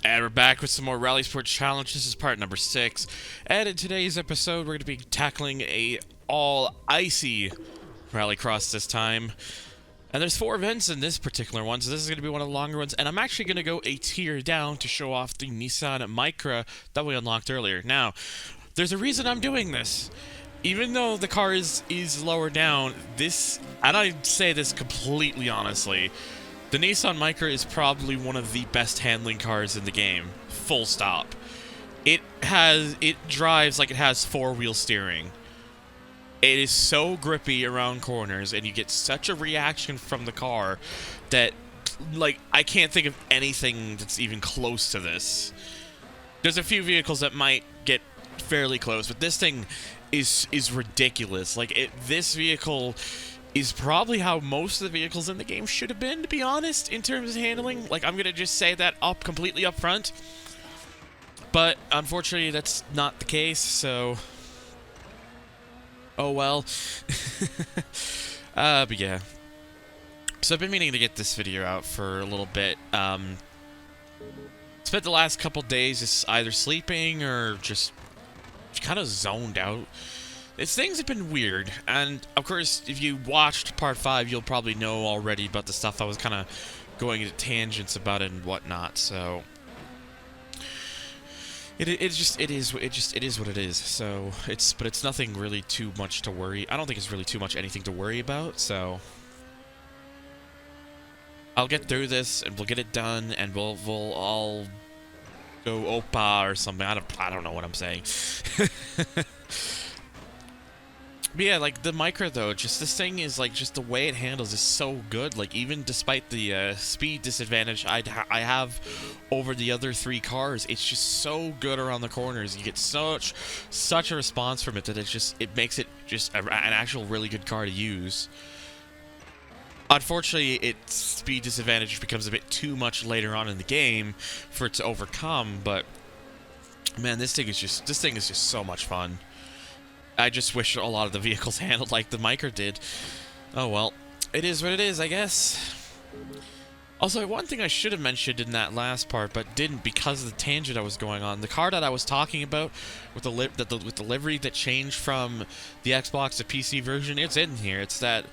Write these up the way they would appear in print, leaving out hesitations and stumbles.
And we're back with some more RalliSport Challenge. This is part number 6. And in today's episode, we're going to be tackling a all-icy rallycross this time. And there's 4 events in this particular one, so this is going to be one of the longer ones. And I'm actually going to go a tier down to show off the Nissan Micra that we unlocked earlier. Now, there's a reason I'm doing this. Even though the car is lower down, and I say this completely honestly, the Nissan Micra is probably one of the best handling cars in the game. Full stop. It drives like it has 4-wheel steering. It is so grippy around corners, and you get such a reaction from the car that, like, I can't think of anything that's even close to this. There's a few vehicles that might get fairly close, but this thing is ridiculous. Like, this vehicle is probably how most of the vehicles in the game should have been, to be honest, in terms of handling. Like, I'm gonna just say that completely up front. But, unfortunately, that's not the case, so oh well. But yeah. So I've been meaning to get this video out for a little bit. Spent the last couple days just either sleeping or just kind of zoned out. Things have been weird, and of course, if you watched part 5, you'll probably know already about the stuff I was kind of going into tangents about it and whatnot. So it is what it is. So but it's nothing really too much to worry. I don't think it's really too much anything to worry about. So I'll get through this and we'll get it done, and we'll all go Opa or something. I don't know what I'm saying. But yeah, like, the Micra, though, just this thing is, like, just the way it handles is so good. Like, even despite the speed disadvantage I have over the other 3 cars, it's just so good around the corners. You get such a response from it that it makes it just an actual really good car to use. Unfortunately, its speed disadvantage becomes a bit too much later on in the game for it to overcome, but man, this thing is just so much fun. I just wish a lot of the vehicles handled like the Micra did. Oh well, it is what it is, I guess. Also, one thing I should have mentioned in that last part, but didn't because of the tangent I was going on. The car that I was talking about with the livery that changed from the Xbox to PC version, it's in here. It's that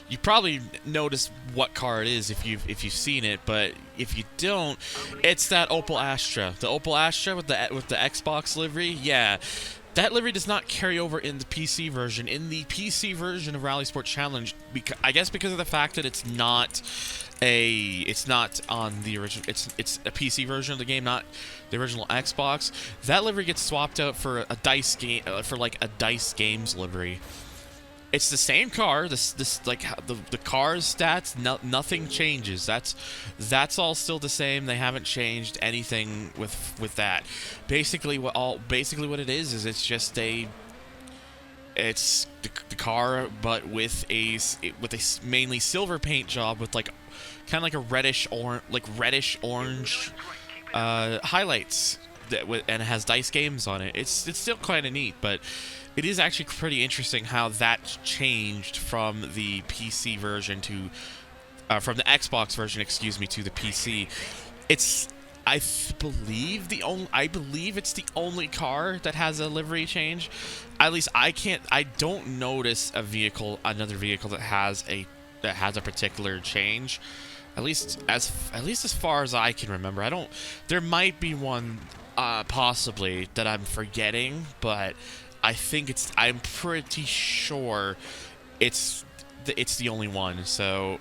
you probably noticed what car it is if you've seen it, but if you don't, it's that Opel Astra. The Opel Astra with the Xbox livery, yeah. That livery does not carry over in the PC version. In the PC version of RalliSport Challenge, I guess because of the fact that it's not on the original, it's a PC version of the game, not the original Xbox. That livery gets swapped out for a Dice game, for like a Dice Games livery. It's the same car. Like the car's stats, nothing changes. That's all still the same. They haven't changed anything with that. Basically, what it is it's just it's the car, but with a mainly silver paint job with like kind of like a reddish orange highlights and it has Dice Games on it. It's still kind of neat, but it is actually pretty interesting how that changed from the PC version to from the Xbox version, excuse me, to the PC. I believe it's the only car that has a livery change. At least I don't notice another vehicle that has a particular change. At least as far as I can remember. There might be one possibly that I'm forgetting, but I'm pretty sure it's the only one. So,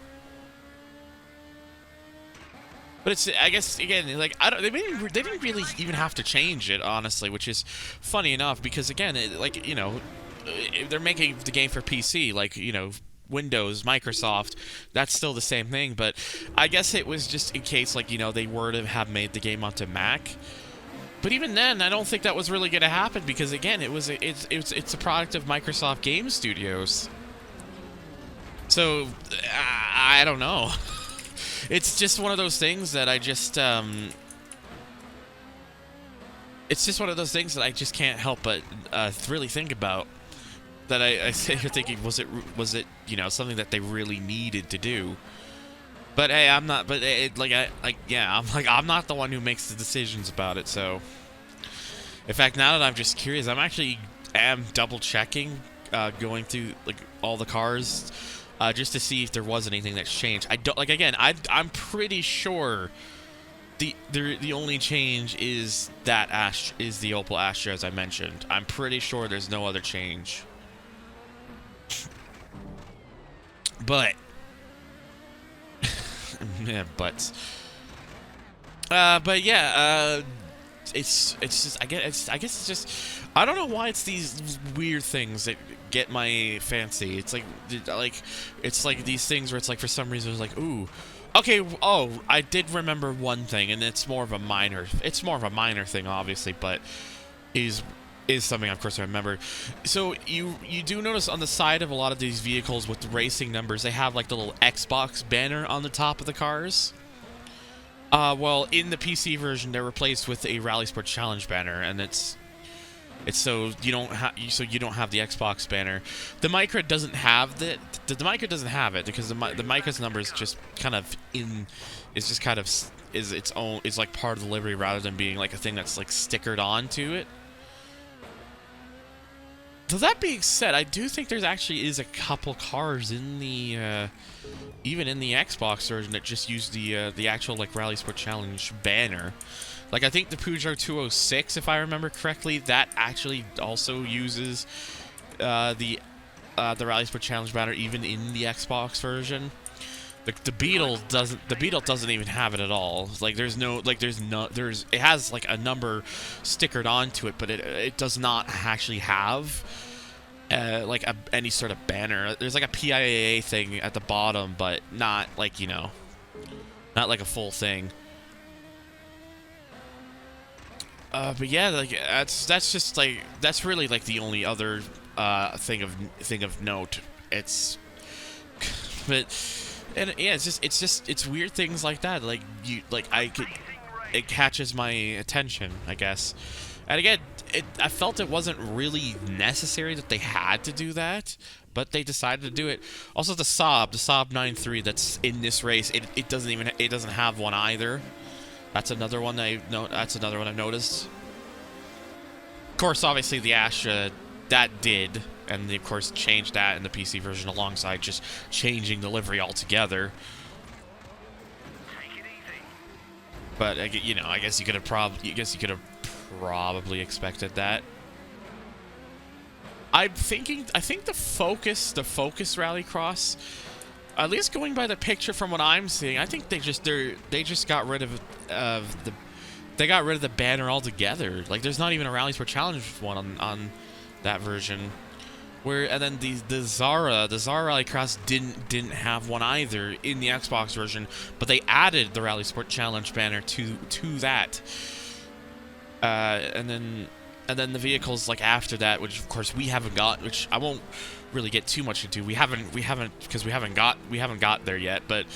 but I guess again, like, they didn't really even have to change it, honestly, which is funny enough because again, they're making the game for PC, like, Windows, Microsoft, that's still the same thing, but I guess it was just in case, like, they were to have made the game onto Mac. But even then, I don't think that was really going to happen because, again, it's a product of Microsoft Game Studios. So, I don't know. It's just one of those things that I just, it's just one of those things that I just can't help but really think about. That I sit here thinking, was it something that they really needed to do? But hey, I'm not. But yeah, I'm not the one who makes the decisions about it. So, in fact, now that I'm just curious, am double checking, going through like all the cars, just to see if there was anything that's changed. I don't again. I'm pretty sure the only change is that is the Opel Astra, as I mentioned. I'm pretty sure there's no other change. But yeah, but yeah, it's just I guess it's just I don't know why it's these weird things that get my fancy. It's like these things where it's like for some reason it's like, ooh, okay, oh, I did remember one thing, and it's more of a minor thing, obviously, but is something, of course, I remember. So you do notice on the side of a lot of these vehicles with the racing numbers, they have like the little Xbox banner on the top of the cars. Well, in the PC version, they're replaced with a RalliSport Challenge banner, and it's so you don't have the Xbox banner. The Micra doesn't have the Micra doesn't have it because the Micra's number is just kind of is its own, is like part of the livery rather than being like a thing that's like stickered onto it. So that being said, I do think there's actually is a couple cars in the even in the Xbox version that just use the actual like RalliSport Challenge banner. Like I think the Peugeot 206, if I remember correctly, that actually also uses the RalliSport Challenge banner even in the Xbox version. The Beetle doesn't even have it at all. Like it has like a number stickered onto it, but it does not actually have like any sort of banner. There's like a PIAA thing at the bottom, but not like, you know, not like a full thing. But yeah, like that's just like that's really like the only other thing of note. And yeah, it's weird things like that. Like it catches my attention, I guess. And again, I felt it wasn't really necessary that they had to do that, but they decided to do it. Also, the Saab 9.3 that's in this race, it doesn't have one either. That's another one I've noticed. Of course, obviously the Astra that did, and they of course changed that in the PC version alongside just changing the livery altogether. But you know, I guess you could have probably expected that. I think the Focus Rallycross, at least going by the picture from what I'm seeing, I think they just got rid of the banner altogether. Like there's not even a RalliSport Challenge one on that version. And then the Zara Rallycross didn't have one either in the Xbox version, but they added the RalliSport Challenge banner to that. And then the vehicles like after that, which of course we haven't got, which I won't really get too much into. We haven't because we haven't got there yet. But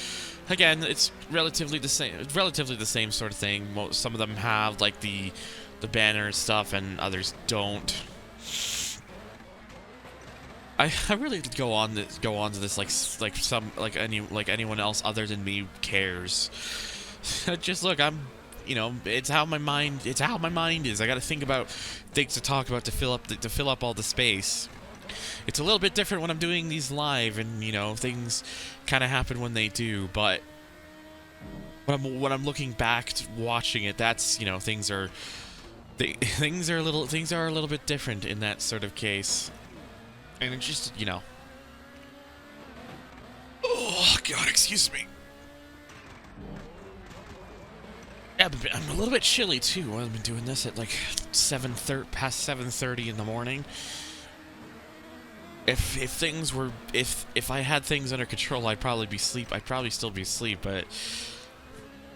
again, it's relatively the same sort of thing. Some of them have like the banner stuff, and others don't. I really go on to this like anyone else other than me cares. Just look, it's how my mind is. I got to think about things to talk about to fill up all the space. It's a little bit different when I'm doing these live, and things kind of happen when they do. But when I'm looking back to watching it, that's things are a little bit different in that sort of case. And it's just, oh, God, excuse me. Yeah, but I'm a little bit chilly, too. I've been doing this at, like, past 7:30 in the morning. If I had things under control, I'd probably still be asleep, but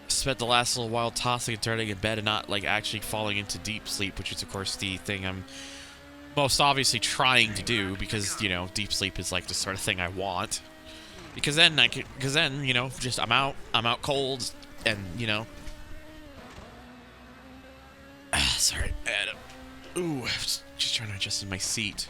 spent the last little while tossing and turning in bed and not, like, actually falling into deep sleep, which is, of course, the thing I'm most obviously trying to do, because deep sleep is like the sort of thing I want, because then just I'm out cold, and sorry, Adam. Ooh, just trying to adjust in my seat.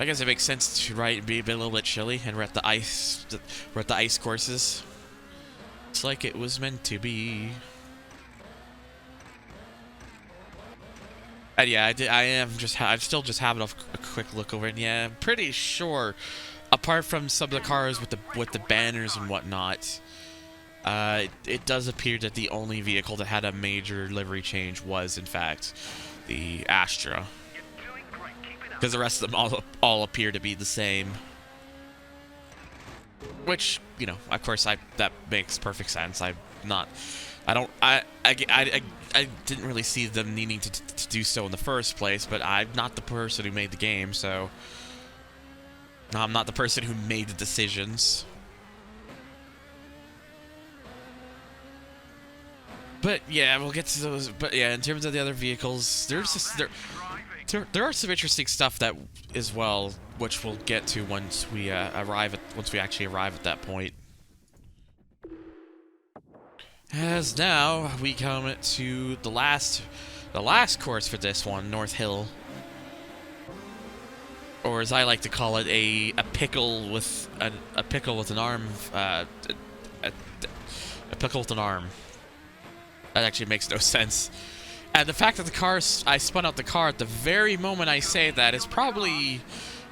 I guess it makes sense to be a little bit chilly, and we're at the ice courses. It's like it was meant to be. And yeah, I'm still just having a quick look over it. And yeah, I'm pretty sure, apart from some of the cars with the banners and whatnot, it does appear that the only vehicle that had a major livery change was, in fact, the Astra. Because the rest of them all appear to be the same. Which, you know, of course, that makes perfect sense. I didn't really see them needing to do so in the first place, but I'm not the person who made the game, so I'm not the person who made the decisions. But yeah, we'll get to those. But yeah, in terms of the other vehicles, there are some interesting stuff that as well, which we'll get to once we actually arrive at that point. As now we come to the last course for this one, North Hill, or as I like to call it, a pickle with an arm. A pickle with an arm. That actually makes no sense. And the fact that I spun out the car at the very moment I say that is probably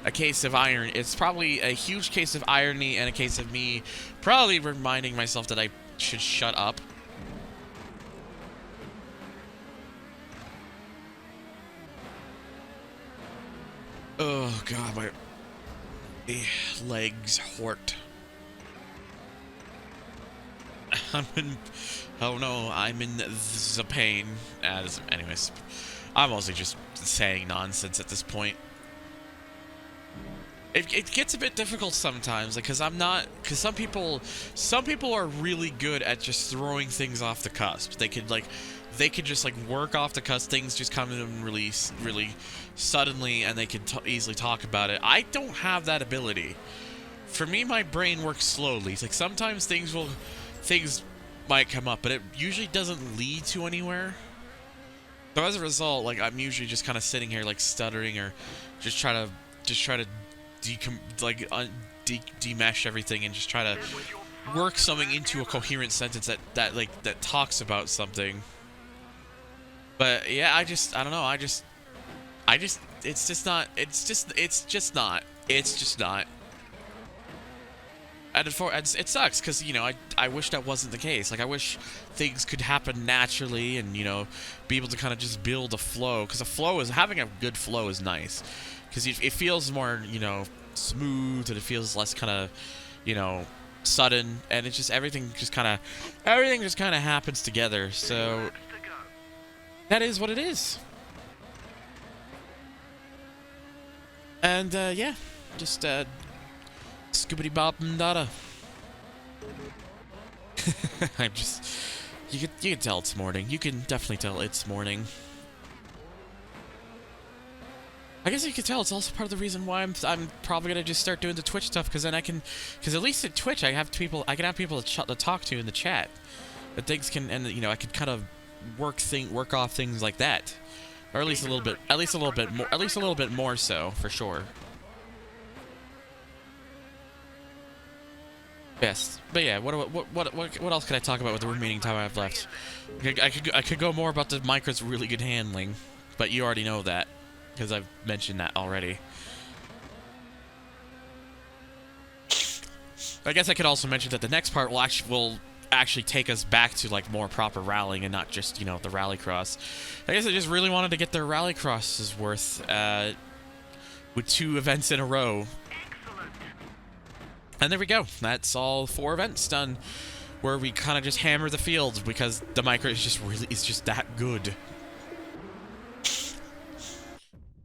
a case of irony. It's probably a huge case of irony and a case of me probably reminding myself that I should shut up. Oh god, my legs hurt. I'm in the pain. Anyways, I'm mostly just saying nonsense at this point. It gets a bit difficult sometimes, like, because some people are really good at just throwing things off the cusp. They could just work off the cusp. Things just come in really suddenly, and they can easily talk about it. I don't have that ability. For me, my brain works slowly. It's like sometimes things might come up, but it usually doesn't lead to anywhere. So as a result, like, I'm usually just kind of sitting here like stuttering or just try to demesh everything and just try to work something into a coherent sentence that talks about something. But yeah, I don't know. It's just not. And it sucks because, you know, I wish that wasn't the case. Like, I wish things could happen naturally and, you know, be able to kind of just build a flow. Because having a good flow is nice. Because it feels more, you know, smooth, and it feels less kind of, you know, sudden. And it's just everything just kind of happens together. So that is what it is. And yeah, just scoobity bop and dada. you can tell it's morning. You can definitely tell it's morning. I guess you can tell it's also part of the reason why I'm probably gonna just start doing the Twitch stuff, because then because at least at Twitch I can have people to talk to in the chat, that things can, and you know, I could kind of work off things like that, or at least a little bit more so, for sure. Yes, but yeah, what else can I talk about with the remaining time I have left? I could go more about the Micra's really good handling, but you already know that, because I've mentioned that already. I guess I could also mention that the next part will actually take us back to, like, more proper rallying and not just, you know, the rallycross. I guess I just really wanted to get the rallycross's worth with 2 events in a row. And there we go. That's all 4 events done, where we kind of just hammer the fields because the Micra is just that good.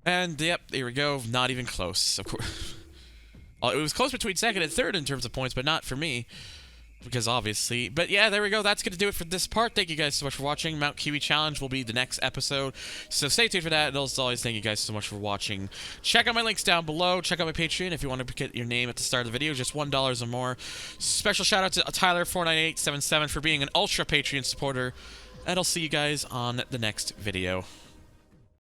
And yep, there we go. Not even close. Of course, it was close between 2nd and 3rd in terms of points, but not for me, because obviously. But yeah, there we go. That's gonna do it for this part. Thank you guys so much for watching. Mount Kiwi Challenge will be the next episode, so stay tuned for that. And as always, thank you guys so much for watching. Check out my links down below. Check out my Patreon if you want to get your name at the start of the video, just $1 or more. Special shout out to Tyler49877 for being an ultra Patreon supporter, and I'll see you guys on the next video.